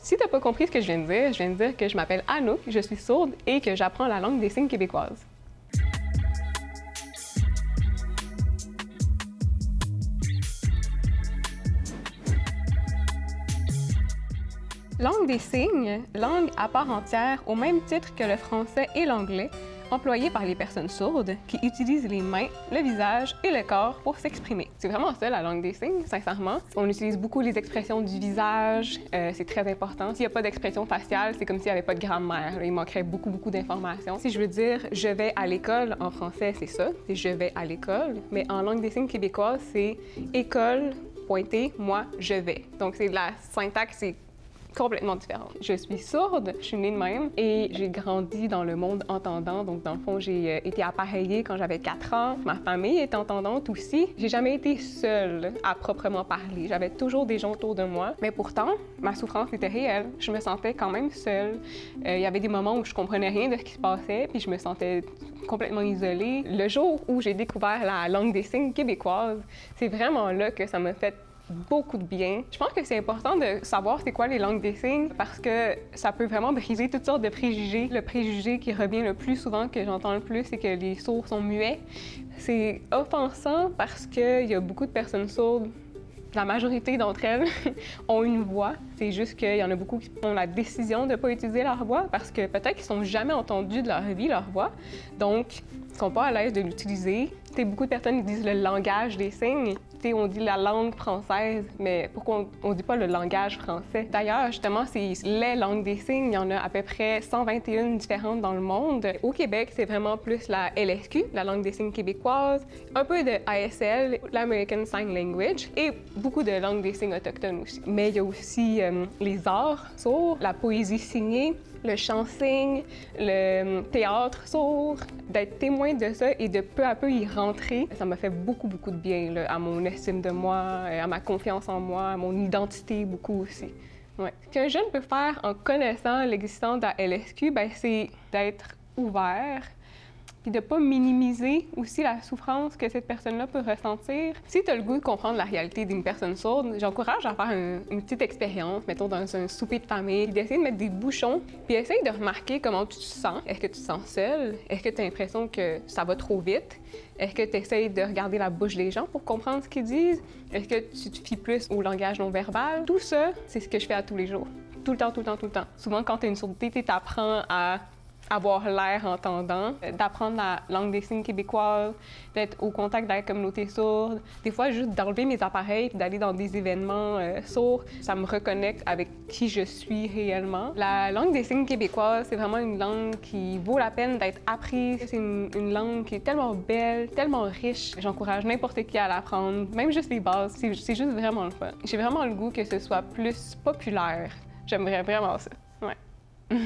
Si t'as pas compris ce que je viens de dire que je m'appelle Anouk, je suis sourde et que j'apprends la langue des signes québécoise. Langue des signes, langue à part entière au même titre que le français et l'anglais, employée par les personnes sourdes qui utilisent les mains, le visage et le corps pour s'exprimer. C'est vraiment ça, la langue des signes, sincèrement. On utilise beaucoup les expressions du visage, c'est très important. S'il n'y a pas d'expression faciale, c'est comme s'il n'y avait pas de grammaire. Il manquerait beaucoup d'informations. Si je veux dire « je vais à l'école », en français, c'est ça, c'est « je vais à l'école », mais en langue des signes québécoise, c'est « école, pointé, moi, je vais ». Donc, c'est la syntaxe, c'est complètement différente. Je suis sourde, je suis née de même et j'ai grandi dans le monde entendant. Donc, dans le fond, j'ai été appareillée quand j'avais 4 ans. Ma famille est entendante aussi. J'ai jamais été seule à proprement parler. J'avais toujours des gens autour de moi. Mais pourtant, ma souffrance était réelle. Je me sentais quand même seule. Il y avait des moments où je comprenais rien de ce qui se passait puis je me sentais complètement isolée. Le jour où j'ai découvert la langue des signes québécoise, c'est vraiment là que ça m'a fait beaucoup de bien. Je pense que c'est important de savoir c'est quoi les langues des signes parce que ça peut vraiment briser toutes sortes de préjugés. Le préjugé qui revient le plus souvent, que j'entends le plus, c'est que les sourds sont muets. C'est offensant parce qu'il y a beaucoup de personnes sourdes. La majorité d'entre elles ont une voix. C'est juste qu'il y en a beaucoup qui ont la décision de ne pas utiliser leur voix parce que peut-être qu'ils ne sont jamais entendus de leur vie, leur voix. Donc, ils ne sont pas à l'aise de l'utiliser. Beaucoup de personnes disent le langage des signes. On dit la langue française, mais pourquoi on ne dit pas le langage français? D'ailleurs, justement, c'est les langues des signes. Il y en a à peu près 121 différentes dans le monde. Au Québec, c'est vraiment plus la LSQ, la langue des signes québécoise, un peu de ASL, l'American Sign Language, et beaucoup de langues des signes autochtones aussi. Mais il y a aussi les arts sourds, la poésie signée, le chant-signe, le théâtre sourd. D'être témoin de ça et de peu à peu y rentrer, ça m'a fait beaucoup de bien là, à mon estime de moi, à ma confiance en moi, à mon identité beaucoup aussi. Ouais. Ce qu'un jeune peut faire en connaissant l'existence de la LSQ, c'est d'être ouvert, puis de ne pas minimiser aussi la souffrance que cette personne-là peut ressentir. Si tu as le goût de comprendre la réalité d'une personne sourde, j'encourage à faire une petite expérience, mettons dans un souper de famille, d'essayer de mettre des bouchons, puis essaye de remarquer comment tu te sens. Est-ce que tu te sens seul? Est-ce que tu as l'impression que ça va trop vite? Est-ce que tu essayes de regarder la bouche des gens pour comprendre ce qu'ils disent? Est-ce que tu te fies plus au langage non verbal? Tout ça, c'est ce que je fais à tous les jours. Tout le temps. Souvent, quand tu as une surdité, tu apprends à avoir l'air entendant, d'apprendre la langue des signes québécoise, d'être au contact de la communauté sourde. Des fois, juste d'enlever mes appareils et d'aller dans des événements sourds, ça me reconnecte avec qui je suis réellement. La langue des signes québécoise, c'est vraiment une langue qui vaut la peine d'être apprise. C'est une langue qui est tellement belle, tellement riche. J'encourage n'importe qui à l'apprendre, même juste les bases. C'est juste vraiment le fun. J'ai vraiment le goût que ce soit plus populaire. J'aimerais vraiment ça. Ouais.